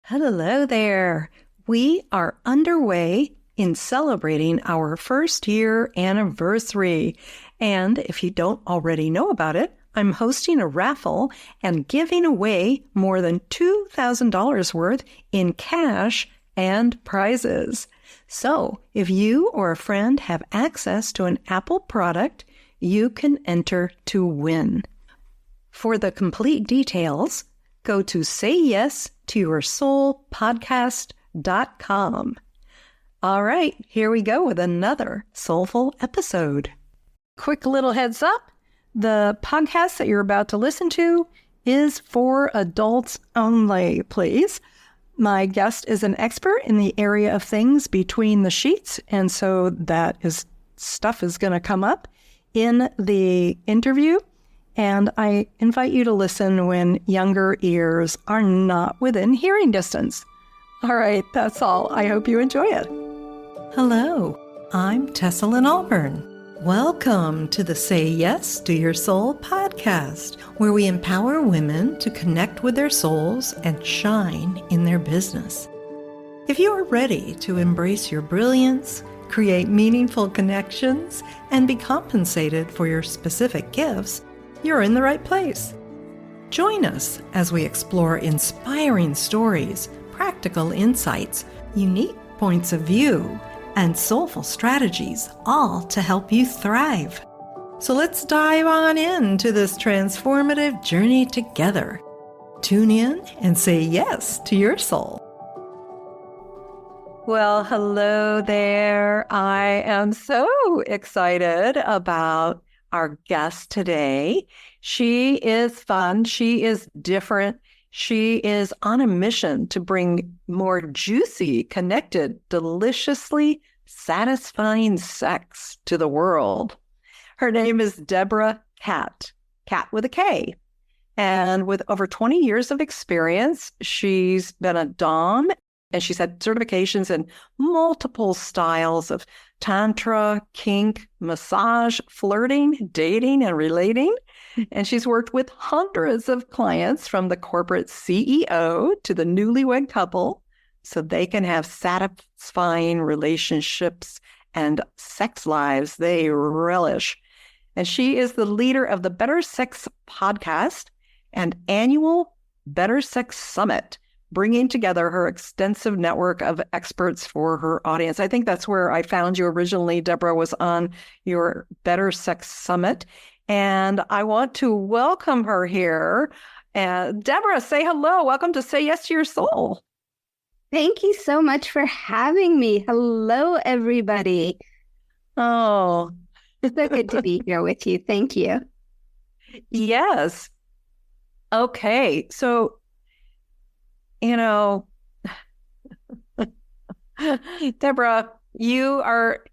Hello there. We are underway in celebrating our first year anniversary. And if you don't already know about it, I'm hosting a raffle and giving away more than $2,000 worth in cash and prizes. So if you or a friend have access to an Apple product, you can enter to win. For the complete details, go to sayyesToYourSoulPodcast.com. All right, here we go with another soulful episode. Quick little heads up. The podcast that you're about to listen to is for adults only, please. My guest is an expert in the area of things between the sheets, and so stuff is going to come up in the interview. And I invite you to listen when younger ears are not within hearing distance. All right, that's all. I hope you enjoy it. Hello, I'm Tessa Lynn Allburn. Welcome to the Say Yes to Your Soul podcast, where we empower women to connect with their souls and shine in their business. If you are ready to embrace your brilliance, create meaningful connections, and be compensated for your specific gifts, you're in the right place. Join us as we explore inspiring stories, practical insights, unique points of view, and soulful strategies, all to help you thrive. So let's dive on into this transformative journey together. Tune in and say yes to your soul. Well, hello there. I am so excited about our guest today. She is fun. She is different. She is on a mission to bring more juicy, connected, deliciously satisfying sex to the world. Her name is Deborah Cat with a K. And with over 20 years of experience, she's been a Dom, and she's had certifications in multiple styles of tantra, kink, massage, flirting, dating, and relating. And she's worked with hundreds of clients, from the corporate CEO to the newlywed couple, so they can have satisfying relationships and sex lives they relish. And she is the leader of the Better Sex podcast and annual Better Sex Summit, bringing together her extensive network of experts for her audience. I think that's where I found you originally, Deborah, was on your Better Sex Summit. And I want to welcome her here. Deborah, say hello. Welcome to Say Yes to Your Soul. Thank you so much for having me. Hello, everybody. Oh, so good to be here with you. Thank you. Yes. Okay. So, Deborah, you are,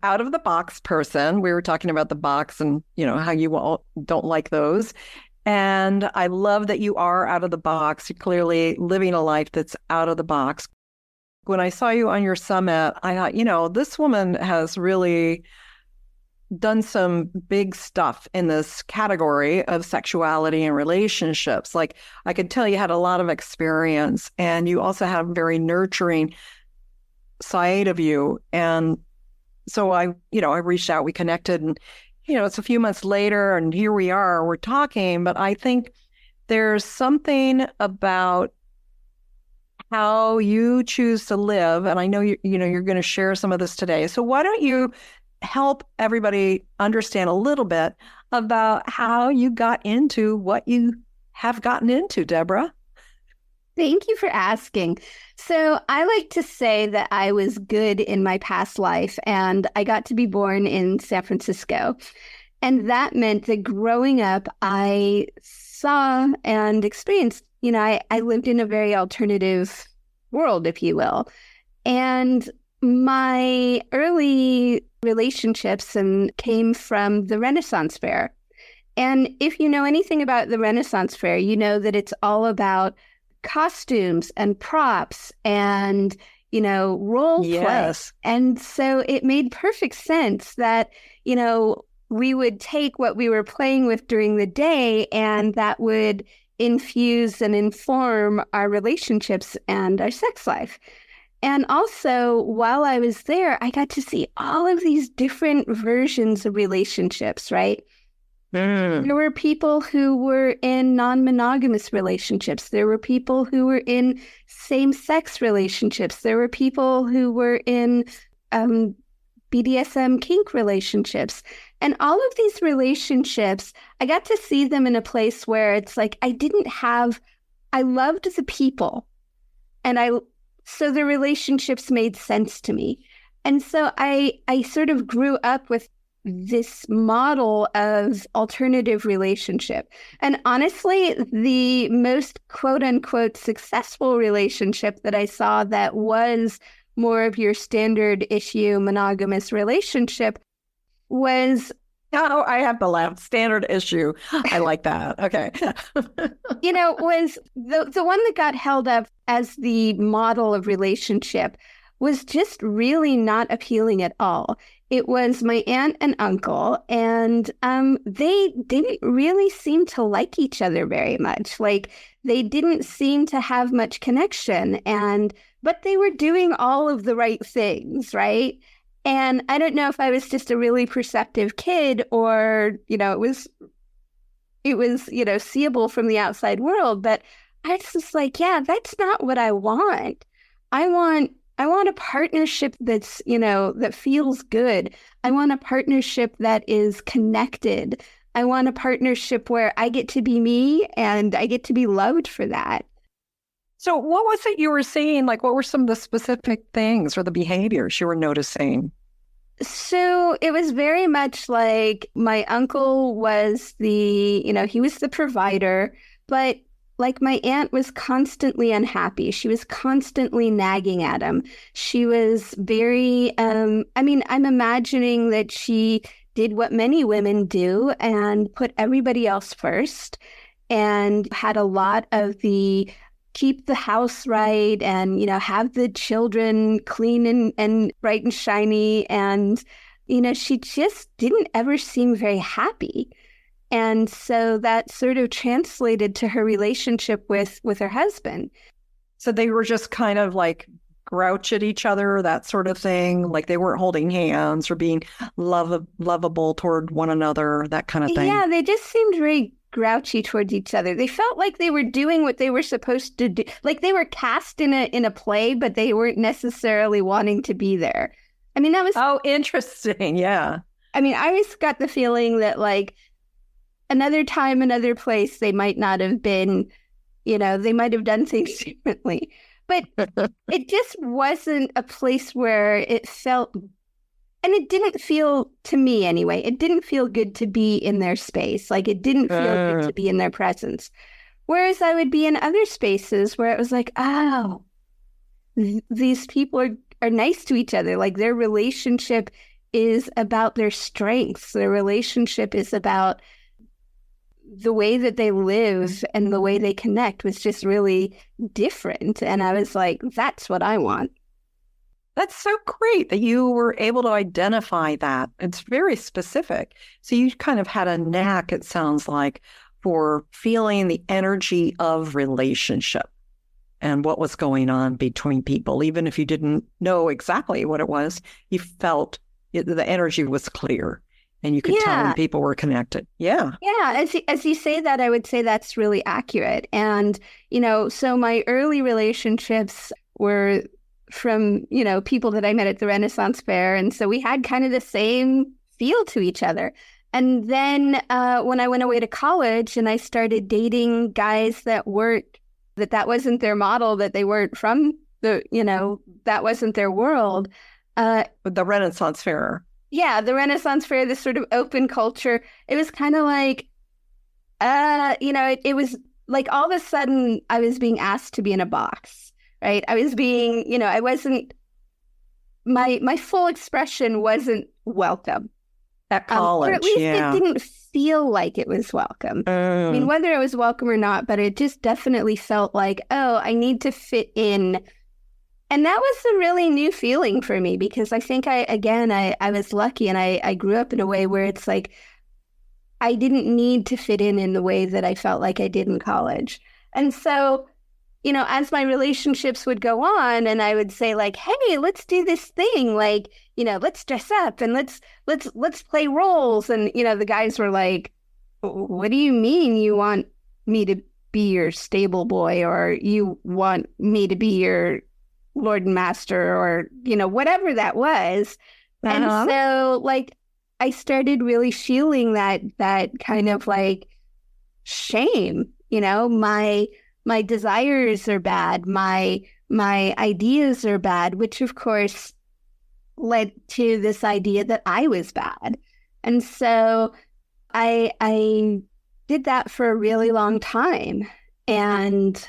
out of the box person. We were talking about the box and, how you all don't like those. And I love that you are out of the box. You're clearly living a life that's out of the box. When I saw you on your summit, I thought, this woman has really done some big stuff in this category of sexuality and relationships. Like, I could tell you had a lot of experience, and you also have a very nurturing side of you. And so I reached out, we connected, and, it's a few months later, and here we are, we're talking. But I think there's something about how you choose to live. And I know you're going to share some of this today. So why don't you help everybody understand a little bit about how you got into what you have gotten into, Deborah? Thank you for asking. So I like to say that I was good in my past life, and I got to be born in San Francisco. And that meant that growing up, I saw and experienced, I lived in a very alternative world, if you will. And my early relationships came from the Renaissance Fair. And if you know anything about the Renaissance Fair, you know that it's all about costumes and props and, role play. And so it made perfect sense that, we would take what we were playing with during the day, and that would infuse and inform our relationships and our sex life. And also, while I was there, I got to see all of these different versions of relationships, right? There were people who were in non-monogamous relationships. There were people who were in same-sex relationships. There were people who were in BDSM kink relationships. And all of these relationships, I got to see them in a place where it's like I loved the people. And so the relationships made sense to me. And so I sort of grew up with this model of alternative relationship. And honestly, the most quote unquote successful relationship that I saw that was more of your standard issue monogamous relationship was... Oh, I have to laugh. Standard issue. I like that. Okay. Was the one that got held up as the model of relationship was just really not appealing at all. It was my aunt and uncle, and they didn't really seem to like each other very much. Like, they didn't seem to have much connection, but they were doing all of the right things, right? And I don't know if I was just a really perceptive kid or, it was seeable from the outside world, but I was just like, yeah, that's not what I want. I want a partnership that's, that feels good. I want a partnership that is connected. I want a partnership where I get to be me and I get to be loved for that. So what was it you were seeing? Like, what were some of the specific things or the behaviors you were noticing? So it was very much like my uncle was he was the provider, but like my aunt was constantly unhappy. She was constantly nagging at him. She was very, I'm imagining that she did what many women do and put everybody else first and had a lot of the keep the house right and, have the children clean and bright and shiny. And, she just didn't ever seem very happy. And so that sort of translated to her relationship with her husband. So they were just kind of like grouch at each other, that sort of thing. Like they weren't holding hands or being lovable toward one another, that kind of thing. Yeah, they just seemed very grouchy towards each other. They felt like they were doing what they were supposed to do. Like they were cast in a play, but they weren't necessarily wanting to be there. That was... Oh, interesting. Yeah. I always got the feeling that like another time, another place, they might not have been, they might have done things differently. But it just wasn't a place where it felt... And it didn't feel, to me anyway, it didn't feel good to be in their space. Like it didn't feel good to be in their presence. Whereas I would be in other spaces where it was like, oh, these people are nice to each other. Like their relationship is about their strengths. Their relationship is about the way that they live and the way they connect was just really different. And I was like, that's what I want. That's so great that you were able to identify that. It's very specific. So you kind of had a knack, it sounds like, for feeling the energy of relationship and what was going on between people. Even if you didn't know exactly what it was, you felt the energy was clear and you could tell when people were connected. Yeah. Yeah. As you say that, I would say that's really accurate. And, so my early relationships were from, people that I met at the Renaissance Fair. And so we had kind of the same feel to each other. And then when I went away to college and I started dating guys that wasn't their model, that they weren't from that wasn't their world. The Renaissance Fair. Yeah, the Renaissance Fair, this sort of open culture. It was kind of like, it was like all of a sudden I was being asked to be in a box, right? I was being, I wasn't, my full expression wasn't welcome. At college, or at least it didn't feel like it was welcome. Whether it was welcome or not, but it just definitely felt like, oh, I need to fit in. And that was a really new feeling for me because I think I was lucky and I grew up in a way where it's like, I didn't need to fit in the way that I felt like I did in college. And so, as my relationships would go on and I would say like, hey, let's do this thing, like, let's dress up and let's play roles. And, the guys were like, what do you mean you want me to be your stable boy, or you want me to be your Lord and Master, or, whatever that was. And so like, I started really feeling that kind of like shame, my desires are bad, my ideas are bad, which of course led to this idea that I was bad. And so I did that for a really long time. And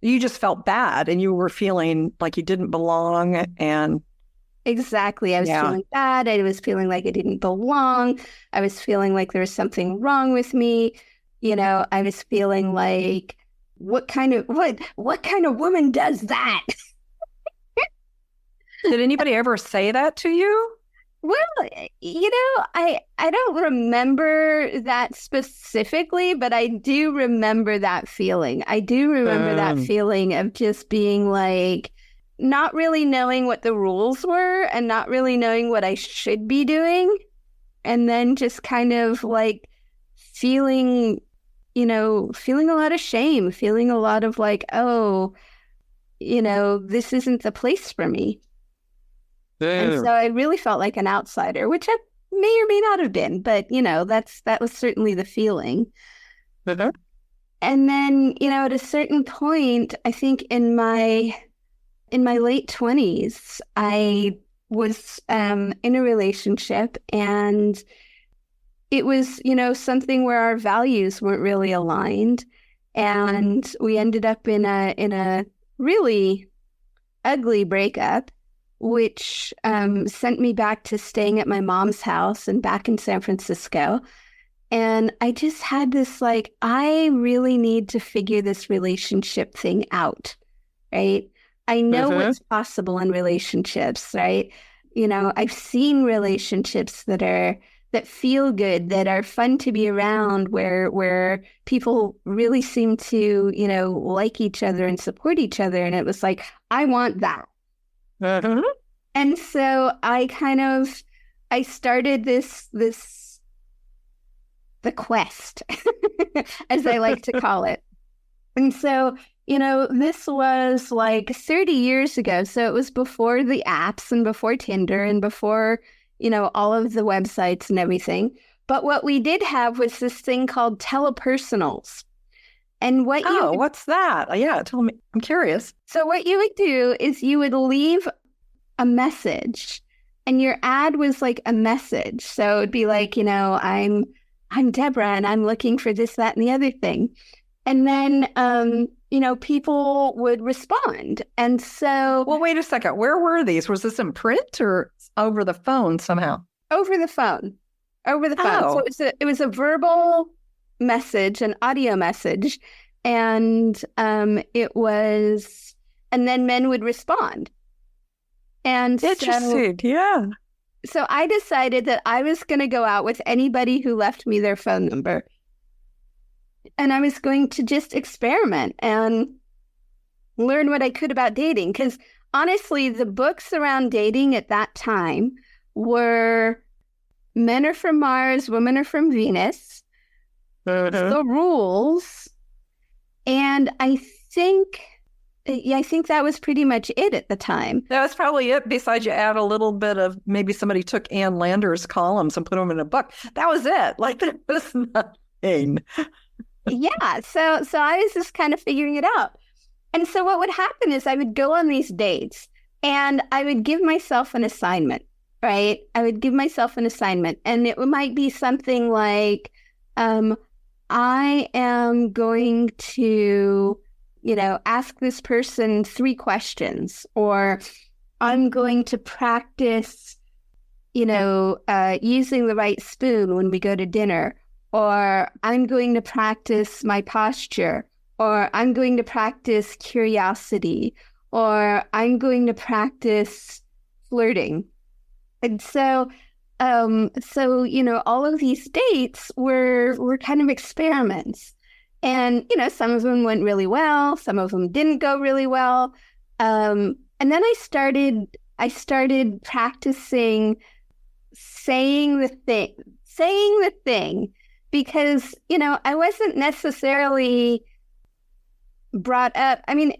you just felt bad and you were feeling like you didn't belong. And exactly. I was feeling bad. I was feeling like I didn't belong. I was feeling like there was something wrong with me. I was feeling like, what kind of woman does that? Did anybody ever say that to you? Well, I don't remember that specifically, but I do remember that feeling. I do remember that feeling of just being like, not really knowing what the rules were and not really knowing what I should be doing. And then just kind of like feeling a lot of shame, feeling a lot of like, oh, this isn't the place for me. And so I really felt like an outsider, which I may or may not have been, but that was certainly the feeling. And then, at a certain point, I think in my late 20s, I was in a relationship, and it was, something where our values weren't really aligned, and we ended up in a really ugly breakup, which sent me back to staying at my mom's house and back in San Francisco. And I just had this like, I really need to figure this relationship thing out, right? I know what's possible in relationships, right? I've seen relationships that feel good, that are fun to be around, where people really seem to, like each other and support each other. And it was like, I want that. And so I started the quest, as I like to call it. And so, this was like 30 years ago. So it was before the apps and before Tinder and before, all of the websites and everything. But what we did have was this thing called telepersonals. And what's that? Yeah, tell me. I'm curious. So what you would do is you would leave a message, and your ad was like a message. So it'd be like, I'm Deborah and I'm looking for this, that, and the other thing. And then, people would respond. And so... Well, wait a second. Where were these? Was this in print or over the phone somehow? Over the phone. Oh. So it was a verbal message, an audio message. And and then men would respond. And interesting, yeah. So I decided that I was going to go out with anybody who left me their phone number. And I was going to just experiment and learn what I could about dating. Because honestly, the books around dating at that time were Men Are From Mars, Women Are From Venus, The Rules, and I think that was pretty much it at the time. That was probably it. Besides, you add a little bit of, maybe somebody took Ann Lander's columns and put them in a book. That was it. Like, that was nothing. Yeah. So I was just kind of figuring it out. And so what would happen is I would go on these dates and I would give myself an assignment, right? I would give myself an assignment, and it might be something like, I am going to, ask this person 3 questions, or I'm going to practice, using the right spoon when we go to dinner, or I'm going to practice my posture, or I'm going to practice curiosity, or I'm going to practice flirting. And so So, all of these dates were kind of experiments. And, some of them went really well, some of them didn't go really well. And then I started practicing saying the thing, because, I wasn't necessarily brought up. I mean,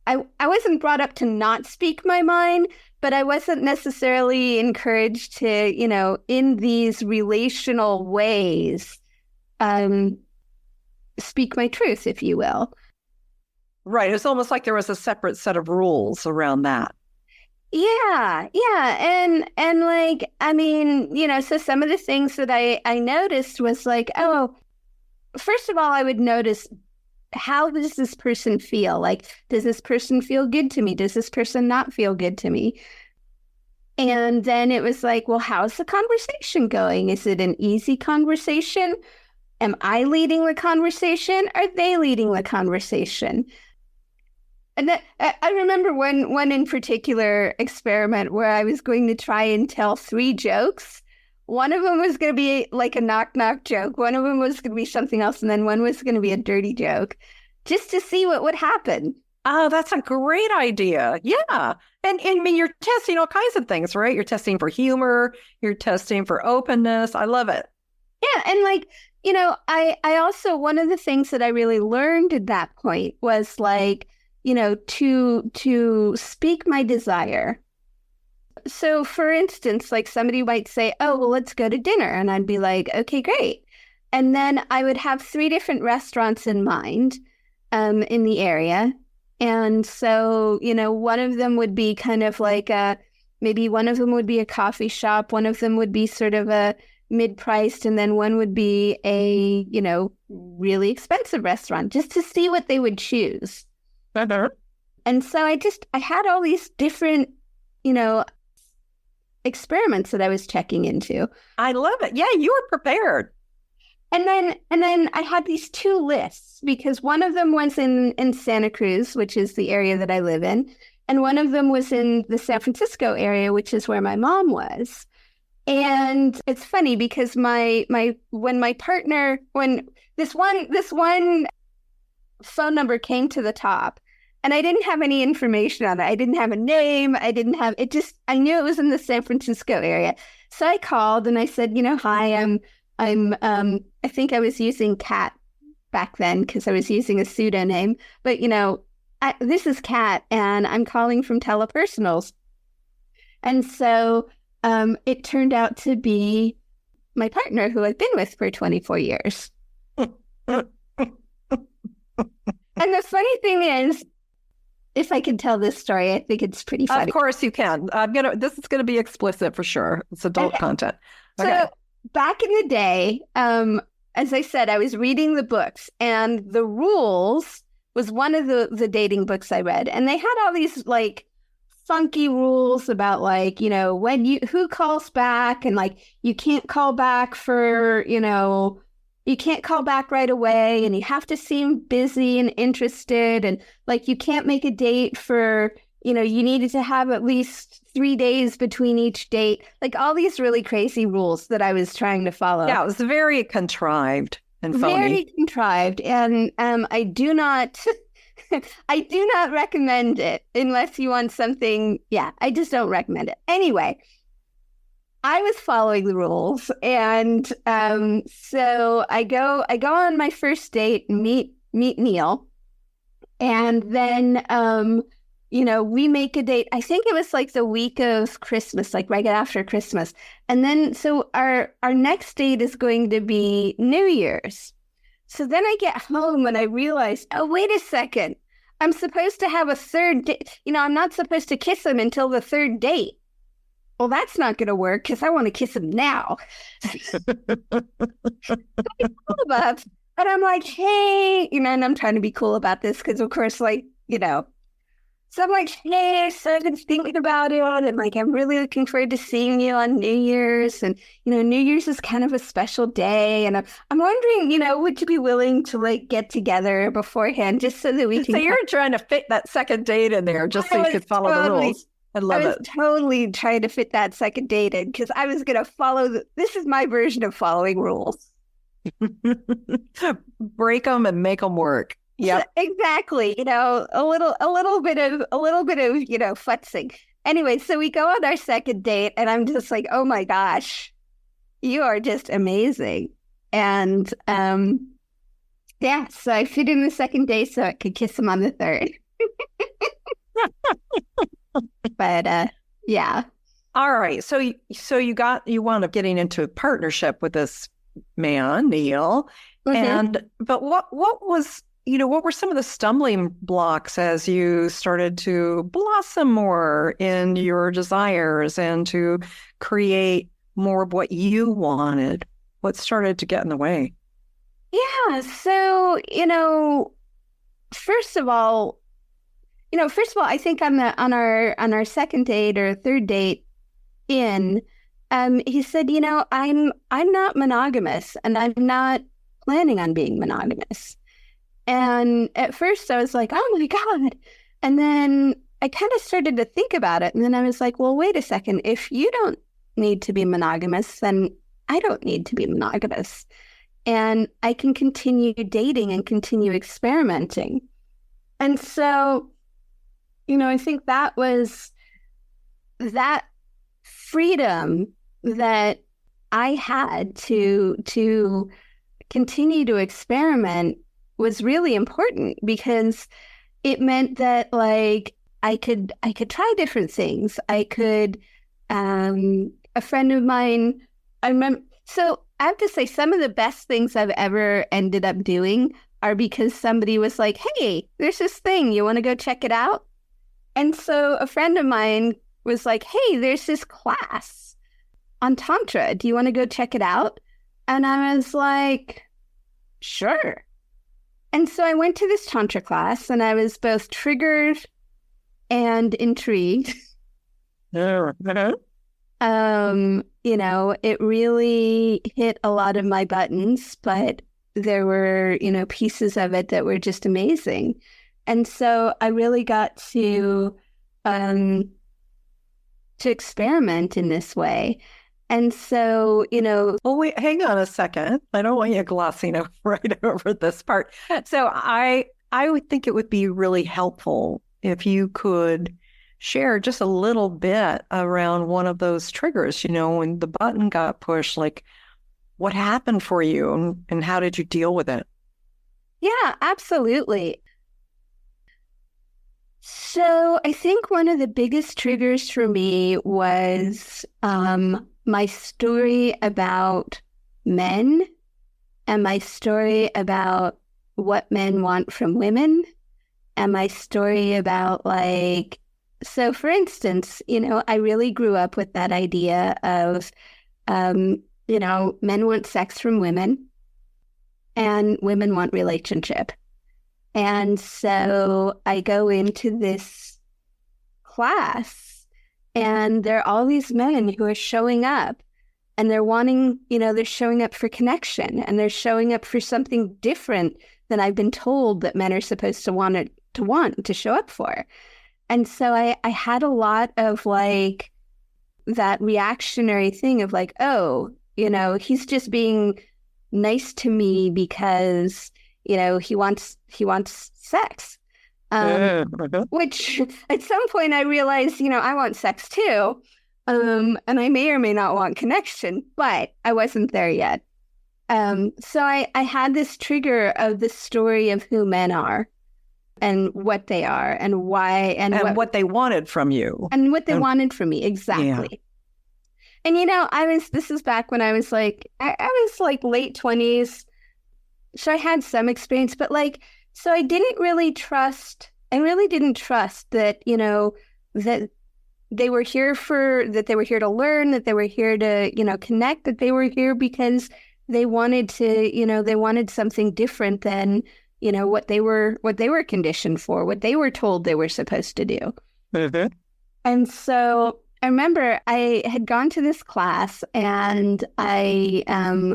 I wasn't brought up to not speak my mind, but I wasn't necessarily encouraged to, in these relational ways, speak my truth, if you will. Right. It's almost like there was a separate set of rules around that. Yeah. And like, I mean, so some of the things that I noticed was like, oh, first of all, I would notice, how does this person feel? Like, does this person feel good to me? Does this person not feel good to me? And then it was like, well, how's the conversation going? Is it an easy conversation? Am I leading the conversation? Are they leading the conversation? And I remember one in particular experiment where I was going to try and tell 3 jokes. One of them was going to be like a knock-knock joke. One of them was going to be something else. And then one was going to be a dirty joke, just to see what would happen. Oh, that's a great idea. Yeah. And I mean, you're testing all kinds of things, right? You're testing for humor. You're testing for openness. I love it. Yeah. And like, I also, one of the things that I really learned at that point was like, to speak my desire. So for instance, like somebody might say, oh, well, let's go to dinner. And I'd be like, okay, great. And then I would have 3 different restaurants in mind in the area. And so, one of them would be kind of like maybe one of them would be a coffee shop. One of them would be sort of a mid-priced. And then one would be a, really expensive restaurant, just to see what they would choose. And so I had all these different, experiments that I was checking into. I love it. Yeah, you were prepared. And then I had these 2 lists, because one of them was in Santa Cruz, which is the area that I live in, and one of them was in the San Francisco area, which is where my mom was. And it's funny because when this one phone number came to the top, and I didn't have any information on it. I didn't have a name. I knew it was in the San Francisco area. So I called and I said, hi, I think I was using Kat back then because I was using a pseudonym, but this is Kat and I'm calling from telepersonals. And so it turned out to be my partner, who I've been with for 24 years. And the funny thing is, if I can tell this story, I think it's pretty funny. Of course you can. This is going to be explicit for sure. It's adult content. Okay. So back in the day, as I said, I was reading the books, and The Rules was one of the dating books I read. And they had all these like funky rules about like, who calls back, and like you can't call back for, you can't call back right away, and you have to seem busy and interested, and like you can't make a date for, you needed to have at least 3 days between each date. Like all these really crazy rules that I was trying to follow. Yeah, it was very contrived and phony. Very contrived, and I do not recommend it unless you want something. Yeah, I just don't recommend it. Anyway, I was following the rules, and so I go on my first date, meet Neil, and then we make a date. I think it was like the week of Christmas, like right after Christmas, and then so our next date is going to be New Year's. So then I get home and I realize, oh, wait a second, I'm supposed to have a third date. I'm not supposed to kiss him until the 3rd date. Well, that's not going to work because I want to kiss him now. And I'm like, hey, and I'm trying to be cool about this because, of course, like, so I'm like, hey, so I've been thinking about it, and like, I'm really looking forward to seeing you on New Year's. And, New Year's is kind of a special day. And I'm wondering, would you be willing to like get together beforehand just so that we can... So you're trying to fit that second date in there just so you could follow the rules. I I love was it. totally trying to fit that second date in because I was going to follow. This is my version of following rules. Break them and make them work. Yep. Exactly. A little bit of futzing. Anyway, so we go on our second date, and I'm just like, oh my gosh, you are just amazing. And yeah, so I fit in the second date so I could kiss him on the third. But yeah. All right. So you wound up getting into a partnership with this man, Neil. Mhm. But what was, what were some of the stumbling blocks as you started to blossom more in your desires and to create more of what you wanted? What started to get in the way? Yeah. So, first of all, I think on our second date or third date in, he said, I'm not monogamous and I'm not planning on being monogamous. And at first I was like, oh my God. And then I kind of started to think about it. And then I was like, well, wait a second. If you don't need to be monogamous, then I don't need to be monogamous. And I can continue dating and continue experimenting. And so, I think that was that freedom that I had to continue to experiment was really important because it meant that like I could try different things. I could a friend of mine, I remember, so I have to say some of the best things I've ever ended up doing are because somebody was like, hey, there's this thing, you want to go check it out? And so a friend of mine was like, hey, there's this class on Tantra. Do you want to go check it out? And I was like, sure. And so I went to this Tantra class and I was both triggered and intrigued. It really hit a lot of my buttons, but there were, pieces of it that were just amazing. And so I really got to experiment in this way. And so, Well, wait, hang on a second. I don't want you glossing right over this part. So I would think it would be really helpful if you could share just a little bit around one of those triggers, when the button got pushed, like what happened for you and how did you deal with it? Yeah, absolutely. So I think one of the biggest triggers for me was my story about men and my story about what men want from women and my story about so for instance, I really grew up with that idea of, men want sex from women and women want relationship. And so I go into this class and there are all these men who are showing up and they're wanting, they're showing up for connection and they're showing up for something different than I've been told that men are supposed to want to show up for. And so I had a lot of that reactionary thing of oh, he's just being nice to me because he wants sex, which at some point I realized, I want sex too, and I may or may not want connection, but I wasn't there yet. So I had this trigger of the story of who men are and what they are and why and what they wanted from you. And what they wanted from me, exactly. Yeah. And this is back when I was I was late 20s. So I had some experience, but so I didn't really trust, I really didn't trust that, that they were here to learn, that they were here to, connect, that they were here because they wanted to, they wanted something different than, what they were conditioned for, what they were told they were supposed to do. Mm-hmm. And so I remember I had gone to this class and I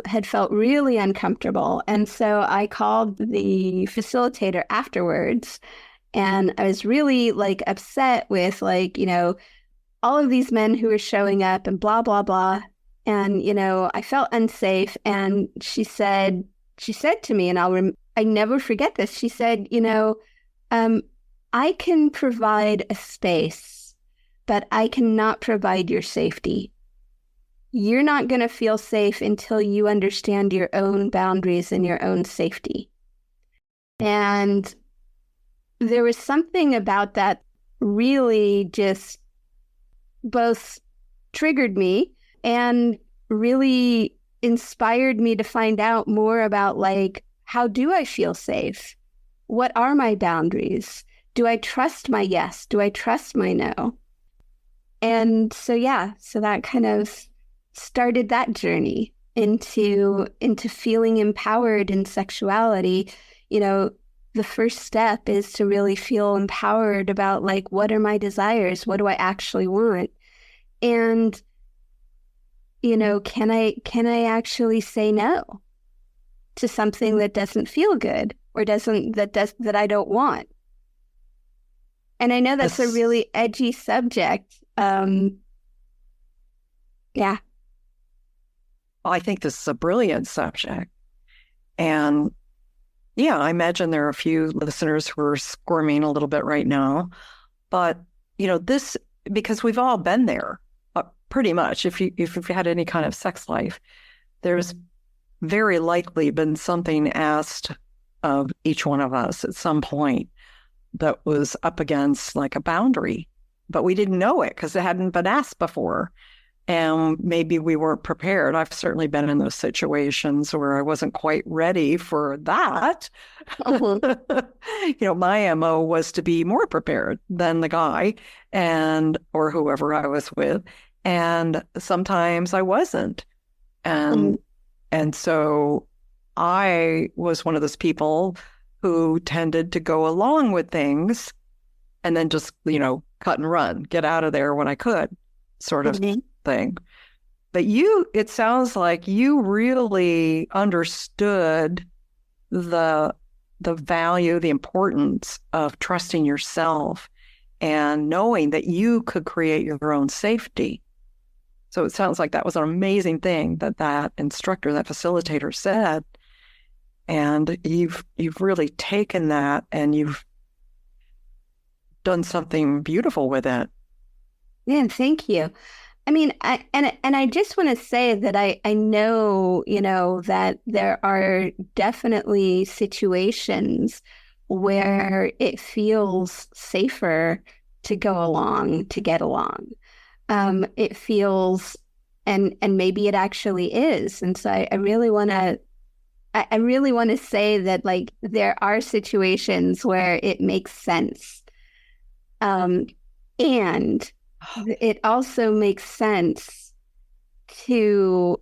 had felt really uncomfortable. And so I called the facilitator afterwards and I was really upset with all of these men who were showing up and blah, blah, blah. And, I felt unsafe. And she said to me, and I never forget this. She said, I can provide a space, but I cannot provide your safety. You're not going to feel safe until you understand your own boundaries and your own safety. And there was something about that really just both triggered me and really inspired me to find out more about, like, how do I feel safe? What are my boundaries? Do I trust my yes? Do I trust my no? And so that kind of started that journey into feeling empowered in sexuality. The first step is to really feel empowered about, like, what are my desires? What do I actually want? And, can I actually say no to something that doesn't feel good or that I don't want? And I know that's a really edgy subject. Yeah. Well, I think this is a brilliant subject. And yeah, I imagine there are a few listeners who are squirming a little bit right now. But, this, because we've all been there, pretty much. If you've had any kind of sex life, there's very likely been something asked of each one of us at some point that was up against, like, a boundary, but we didn't know it because it hadn't been asked before. And maybe we weren't prepared. I've certainly been in those situations where I wasn't quite ready for that. My MO was to be more prepared than the guy or whoever I was with. And sometimes I wasn't. And so I was one of those people who tended to go along with things and then just, cut and run, get out of there when I could, sort of thing. But it sounds like you really understood the value, the importance of trusting yourself and knowing that you could create your own safety. So it sounds like that was an amazing thing that instructor, that facilitator said. And you've really taken that and you've done something beautiful with it. Yeah, thank you. I mean, I just want to say that I know, that there are definitely situations where it feels safer to go along, to get along. It feels, and maybe it actually is. And so I really want to say that, like, there are situations where it makes sense. And it also makes sense to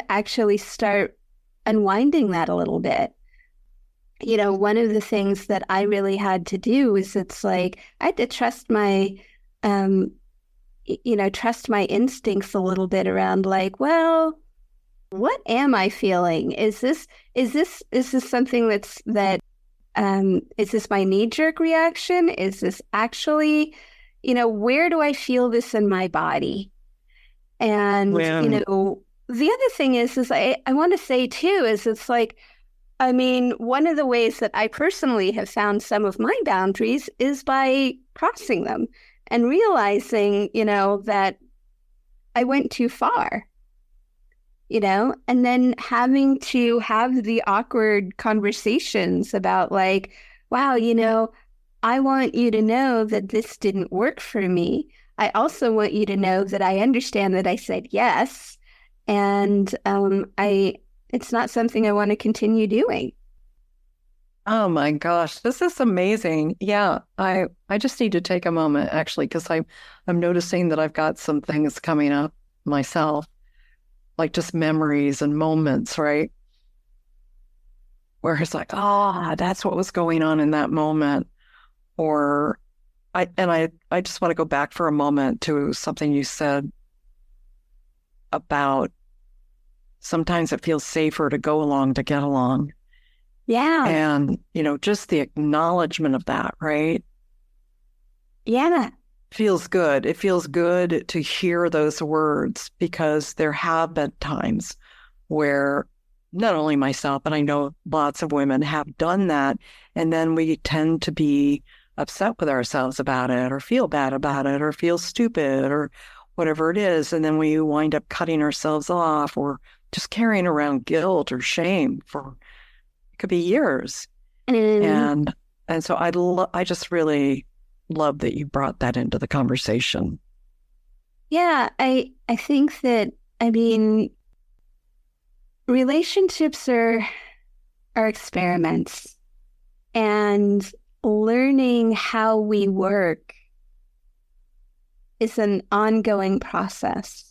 actually start unwinding that a little bit. One of the things that I really had to do is it's like I had to trust my instincts a little bit around, like, well, what am I feeling? Is this something is this my knee-jerk reaction? Is this actually, where do I feel this in my body? And, the other thing is I want to say too, is it's like, I mean, one of the ways that I personally have found some of my boundaries is by crossing them and realizing, that I went too far, and then having to have the awkward conversations about, like, wow, I want you to know that this didn't work for me. I also want you to know that I understand that I said yes, and it's not something I want to continue doing. Oh my gosh, this is amazing. Yeah, I just need to take a moment, actually, because I'm noticing that I've got some things coming up myself, like just memories and moments, right? Where it's like, that's what was going on in that moment. Or I just want to go back for a moment to something you said about sometimes it feels safer to go along to get along. Yeah. And, just the acknowledgement of that, right? Yeah. feels good. It feels good to hear those words because there have been times where not only myself, but I know lots of women have done that. And then we tend to be upset with ourselves about it or feel bad about it or feel stupid or whatever it is. And then we wind up cutting ourselves off or just carrying around guilt or shame for, it could be years. And so I just really love that you brought that into the conversation. Yeah, I think that, I mean, relationships are experiments, and learning how we work is an ongoing process.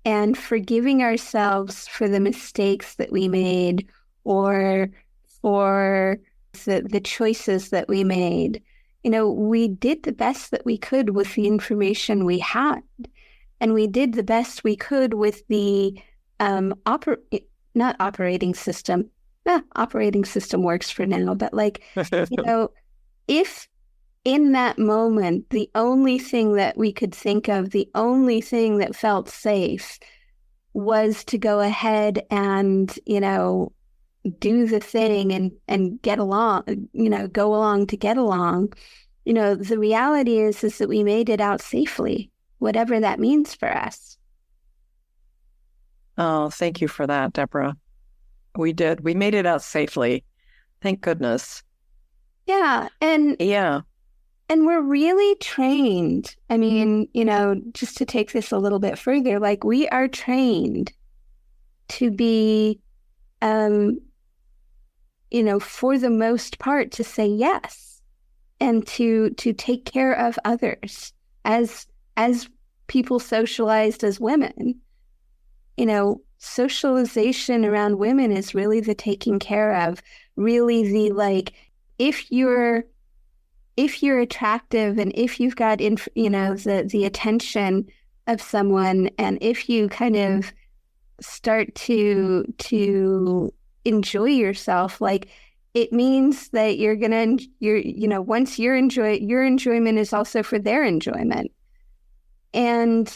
And forgiving ourselves for the mistakes that we made or for the choices that we made. You know, we did the best that we could with the information we had. And we did the best we could with the not operating system. Operating system works for now, but like, you know, if in that moment, the only thing that we could think of, the only thing that felt safe was to go ahead and, you know, do the thing and get along, you know, go along to get along. You know, the reality is that we made it out safely, whatever that means for us. Oh, thank you for that, Deborah. We did. We made it out safely. Thank goodness. Yeah. And we're really trained. I mean, you know, just to take this a little bit further, like we are trained to be, you know, for the most part, to say yes and to take care of others as people socialized as women. You know, socialization around women is really the taking care of, really the like, if you're attractive and if you've got, you know, the attention of someone, and if you kind of start to enjoy yourself, like it means that you're you know, once your enjoyment is also for their enjoyment. And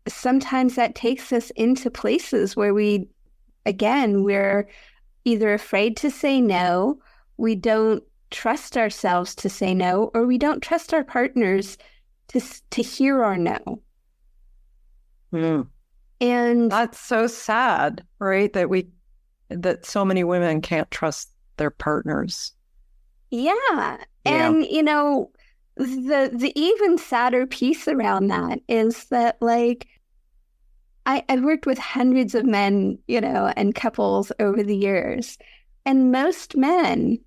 sometimes that takes us into places where we're either afraid to say no, we don't trust ourselves to say no, or we don't trust our partners to hear our no. And that's so sad, right? That so many women can't trust their partners. Yeah. And, you know, the even sadder piece around that is that, like, I've worked with hundreds of men, you know, and couples over the years. And most men,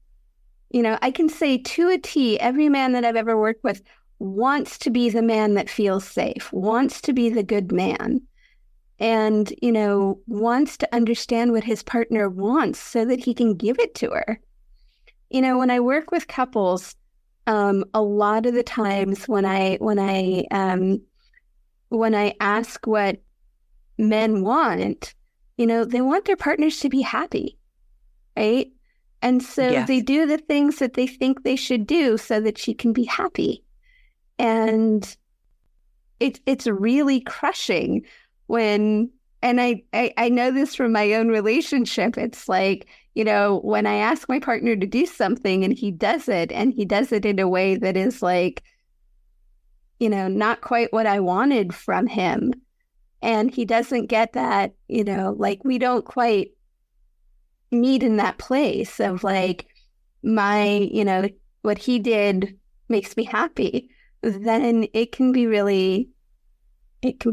you know, I can say to a T, every man that I've ever worked with wants to be the man that feels safe, wants to be the good man, and, you know, wants to understand what his partner wants so that he can give it to her. You know, when I work with couples, a lot of the times when I ask what men want, you know, they want their partners to be happy, right? And so they do the things that they think they should do so that she can be happy. And it's really crushing when, and I know this from my own relationship, it's like, you know, when I ask my partner to do something and he does it in a way that is like, you know, not quite what I wanted from him. And he doesn't get that, you know, like we don't quite meet in that place of like, you know, what he did makes me happy. Then it can be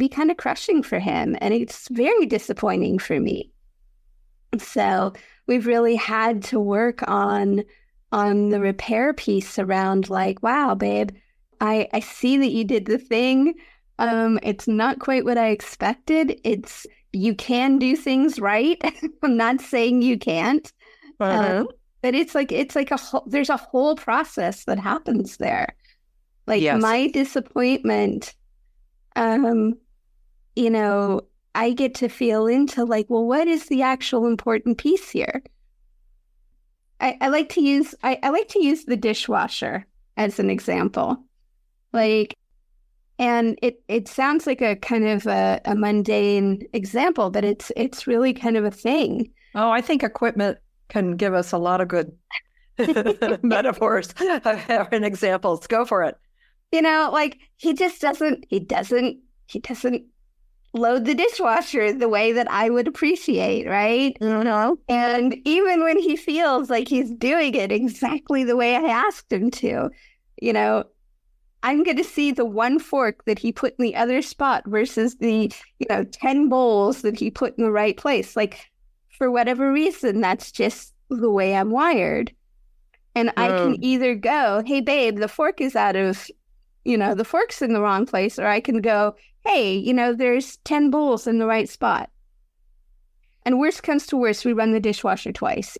kind of crushing for him. And it's very disappointing for me. So we've really had to work on the repair piece around like, wow, babe, I see that you did the thing. It's not quite what I expected. You can do things right. I'm not saying you can't. But it's like there's a whole process that happens there. Like my disappointment, you know, I get to feel into like, well, what is the actual important piece here? I like to use the dishwasher as an example. Like And it sounds like a kind of a mundane example, but it's really kind of a thing. Oh, I think equipment can give us a lot of good metaphors and examples. Go for it. Like he doesn't load the dishwasher the way that I would appreciate, right? And even when he feels like he's doing it exactly the way I asked him to, I'm going to see the one fork that he put in the other spot versus the, 10 bowls that he put in the right place. Like, for whatever reason, that's just the way I'm wired. And I can either go, hey, babe, the fork is out of, the fork's in the wrong place. Or I can go, hey, there's 10 bowls in the right spot. And worst comes to worst, we run the dishwasher twice.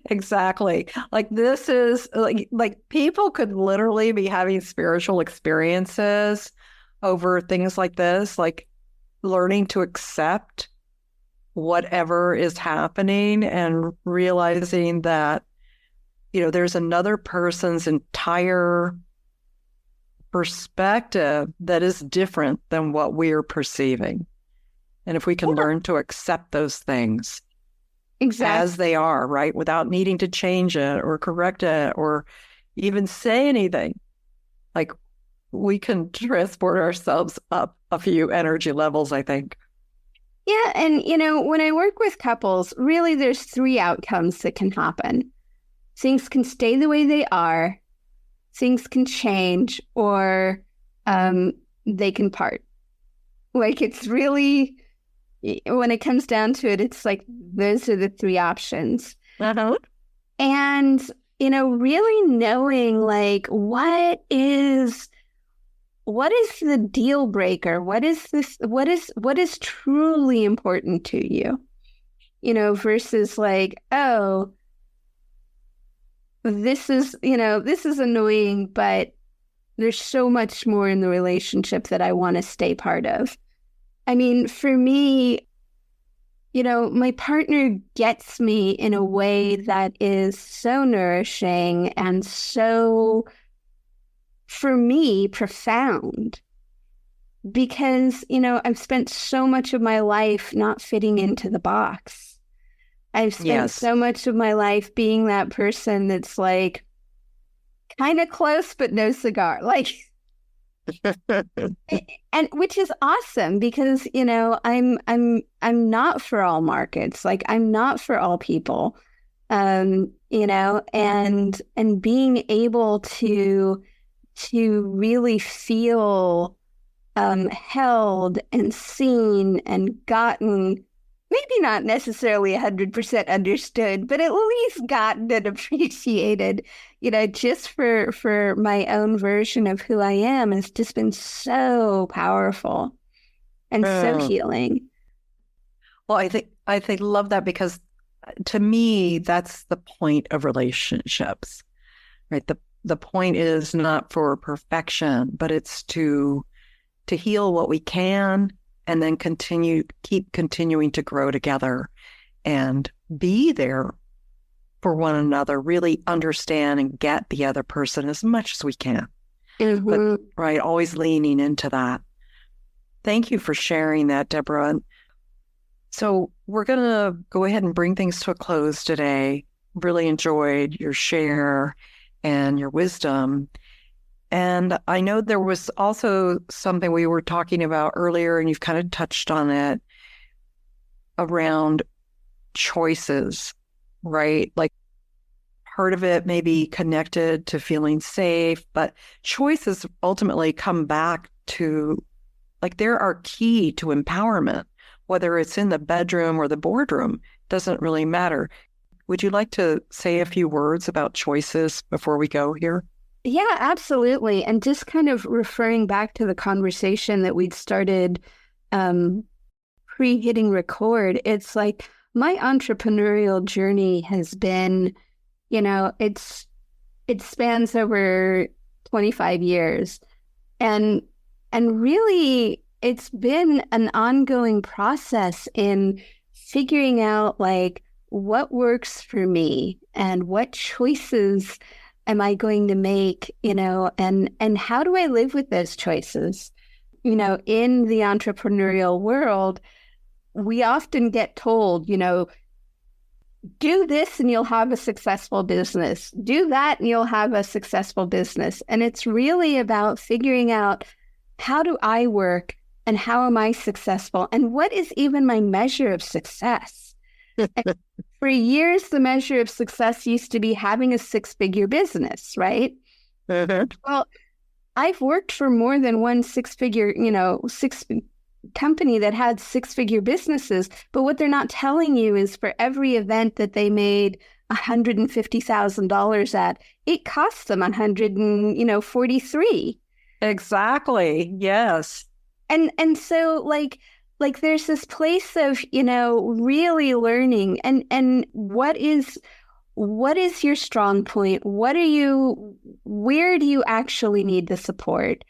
Exactly. Like this is like people could literally be having spiritual experiences over things like this, like learning to accept whatever is happening and realizing that, there's another person's entire perspective that is different than what we're perceiving. And if we can learn to accept those things as they are, right, without needing to change it or correct it or even say anything, like we can transport ourselves up a few energy levels, I think. Yeah. And, when I work with couples, really there's 3 outcomes that can happen. Things can stay the way they are, things can change, or they can part. Like it's really, when it comes down to it, it's like those are the 3 options. And, really knowing like what is the deal breaker? What is truly important to you? Versus like, oh, this is annoying, but there's so much more in the relationship that I want to stay part of. I mean, for me, my partner gets me in a way that is so nourishing and so, for me, profound. Because, I've spent so much of my life not fitting into the box. I've spent so much of my life being that person that's like kind of close, but no cigar. Like, and which is awesome because, I'm not for all markets. Like I'm not for all people, and being able to really feel held and seen and gotten, maybe not necessarily 100% understood, but at least gotten and appreciated, just for my own version of who I am has just been so powerful and so healing. Well, I think love that because to me, that's the point of relationships, right? The point is not for perfection, but it's to heal what we can and then keep continuing to grow together and be there for one another, really understand and get the other person as much as we can. But, right, always leaning into that. Thank you for sharing that, Deborah. So we're going to go ahead and bring things to a close today. Really enjoyed your share and your wisdom. And I know there was also something we were talking about earlier, and you've kind of touched on it, around choices, right? Like part of it may be connected to feeling safe, but choices ultimately come back to, like, they're our key to empowerment, whether it's in the bedroom or the boardroom, doesn't really matter. Would you like to say a few words about choices before we go here? Yeah, absolutely. And just kind of referring back to the conversation that we'd started pre-hitting record, it's like my entrepreneurial journey has been, it spans over 25 years. And really, it's been an ongoing process in figuring out like what works for me and what choices am I going to make, and how do I live with those choices? In the entrepreneurial world, we often get told, do this and you'll have a successful business. Do that and you'll have a successful business. And it's really about figuring out, how do I work and how am I successful? And what is even my measure of success? For years, the measure of success used to be having a 6-figure business, right? Well, I've worked for more than one company that had 6-figure businesses, but what they're not telling you is for every event that they made $150,000 at, it cost them $143,000. Exactly. Yes. And so like there's this place of, really learning and what is your strong point? Where do you actually need the support?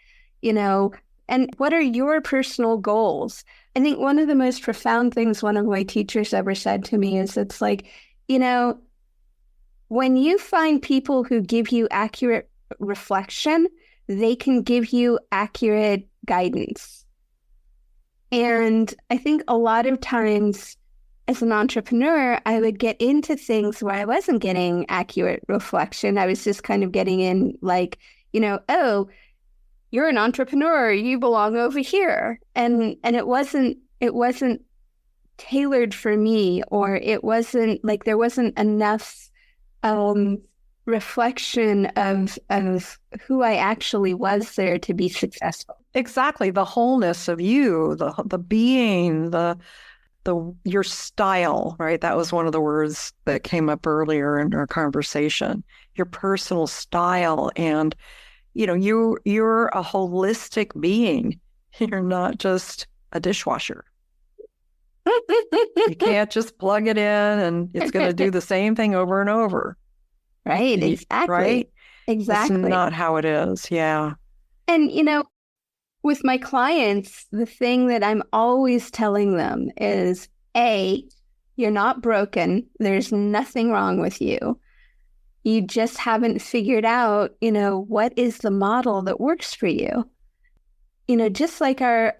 And what are your personal goals? I think one of the most profound things one of my teachers ever said to me is, it's like, when you find people who give you accurate reflection, they can give you accurate guidance. And I think a lot of times as an entrepreneur, I would get into things where I wasn't getting accurate reflection. I was just kind of getting in like, oh, you're an entrepreneur, you belong over here. And it wasn't tailored for me, or it wasn't like there wasn't enough reflection of who I actually was there to be successful. Exactly. The wholeness of you, the being, your style, right? That was one of the words that came up earlier in our conversation. Your personal style, and you're a holistic being. You're not just a dishwasher. You can't just plug it in and it's going to do the same thing over and over. Right. Exactly. Right. Exactly. That's not how it is. Yeah. And, with my clients, the thing that I'm always telling them is, A, you're not broken. There's nothing wrong with you. You just haven't figured out, what is the model that works for you. Just like our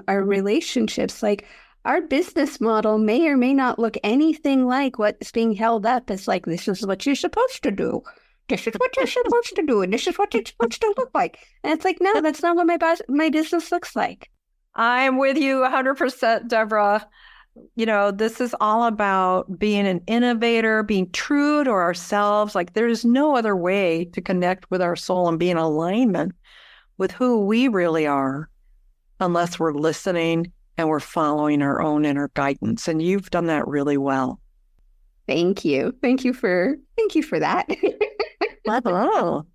relationships, like our business model may or may not look anything like what's being held up as like, this is what you're supposed to do. This is what you're supposed to do, and this is what it's supposed to look like. And it's like, no, that's not what my business looks like. I'm with you 100%, Deborah. This is all about being an innovator, being true to ourselves. Like, there's no other way to connect with our soul and be in alignment with who we really are unless we're listening and we're following our own inner guidance. And you've done that really well. Thank you. Thank you for that. Oh.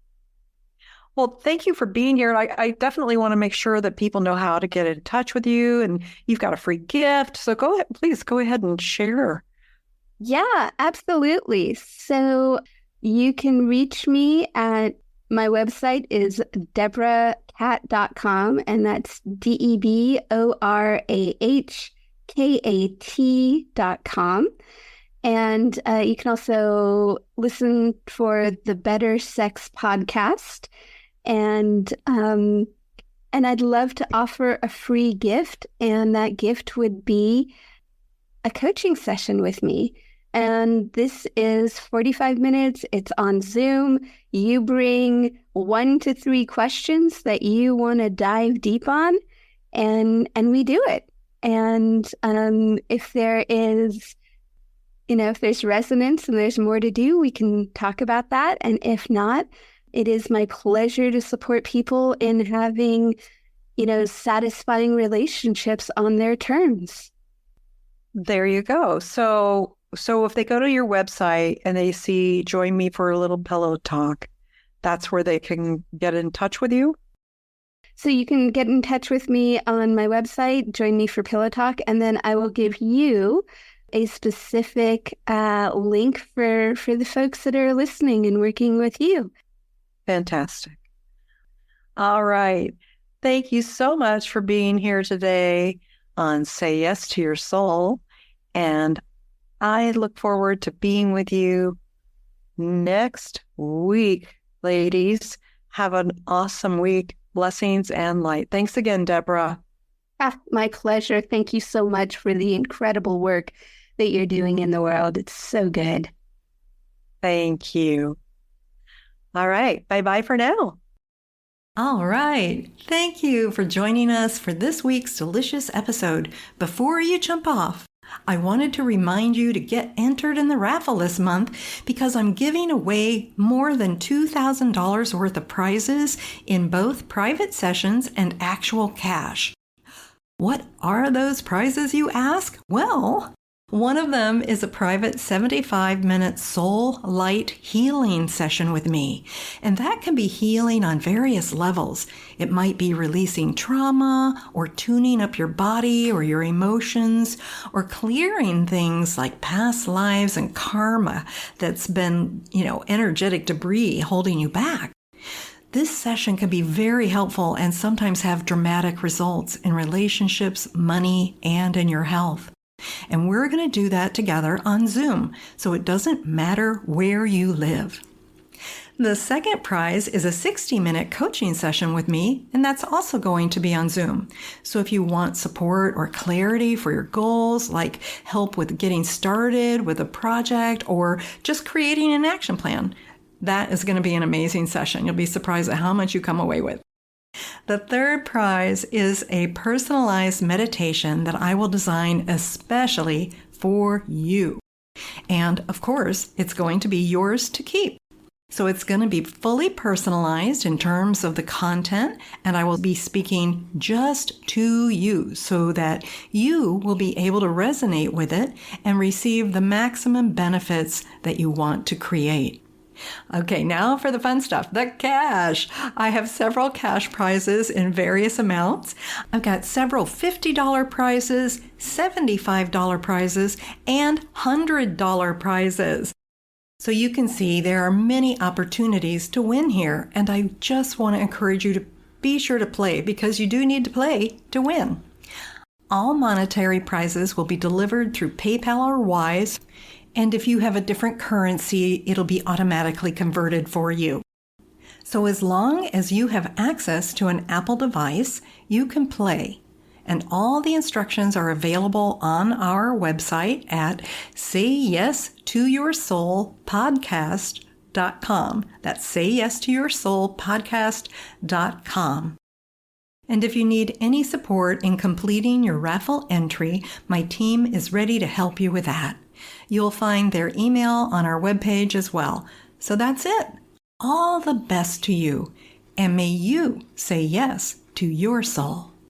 Well, thank you for being here. I definitely want to make sure that people know how to get in touch with you, and you've got a free gift. So please go ahead and share. Yeah, absolutely. So you can reach me at my website is deborahkat.com, and that's DeborahKat.com. And you can also listen for the Better Sex podcast. And I'd love to offer a free gift. And that gift would be a coaching session with me. And this is 45 minutes. It's on Zoom. You bring 1 to 3 questions that you want to dive deep on, and we do it. And if there is... if there's resonance and there's more to do, we can talk about that. And if not, it is my pleasure to support people in having, satisfying relationships on their terms. There you go. So if they go to your website and they see Join Me for a Little Pillow Talk, that's where they can get in touch with you? So you can get in touch with me on my website, Join Me for Pillow Talk, and then I will give you a specific link for the folks that are listening and working with you. Fantastic. All right. Thank you so much for being here today on Say Yes to Your Soul. And I look forward to being with you next week, ladies. Have an awesome week. Blessings and light. Thanks again, Deborah. My pleasure. Thank you so much for the incredible work that you're doing in the world. It's so good. Thank you. All right. Bye-bye for now. All right. Thank you for joining us for this week's delicious episode. Before you jump off, I wanted to remind you to get entered in the raffle this month because I'm giving away more than $2,000 worth of prizes in both private sessions and actual cash. What are those prizes, you ask? Well, one of them is a private 75-minute soul light healing session with me. And that can be healing on various levels. It might be releasing trauma or tuning up your body or your emotions or clearing things like past lives and karma that's been, energetic debris holding you back. This session can be very helpful and sometimes have dramatic results in relationships, money, and in your health. And we're going to do that together on Zoom, so it doesn't matter where you live. The second prize is a 60-minute coaching session with me, and that's also going to be on Zoom. So if you want support or clarity for your goals, like help with getting started with a project or just creating an action plan, that is going to be an amazing session. You'll be surprised at how much you come away with. The third prize is a personalized meditation that I will design especially for you. And of course, it's going to be yours to keep. So it's going to be fully personalized in terms of the content, and I will be speaking just to you so that you will be able to resonate with it and receive the maximum benefits that you want to create. Okay, now for the fun stuff, the cash. I have several cash prizes in various amounts. I've got several $50 prizes, $75 prizes, and $100 prizes. So you can see there are many opportunities to win here, and I just want to encourage you to be sure to play because you do need to play to win. All monetary prizes will be delivered through PayPal or Wise. And if you have a different currency, it'll be automatically converted for you. So as long as you have access to an Apple device, you can play. And all the instructions are available on our website at sayyes2yoursoulpodcast.com. That's sayyes2yoursoulpodcast.com. And if you need any support in completing your raffle entry, my team is ready to help you with that. You'll find their email on our webpage as well. So that's it. All the best to you, and may you say yes to your soul.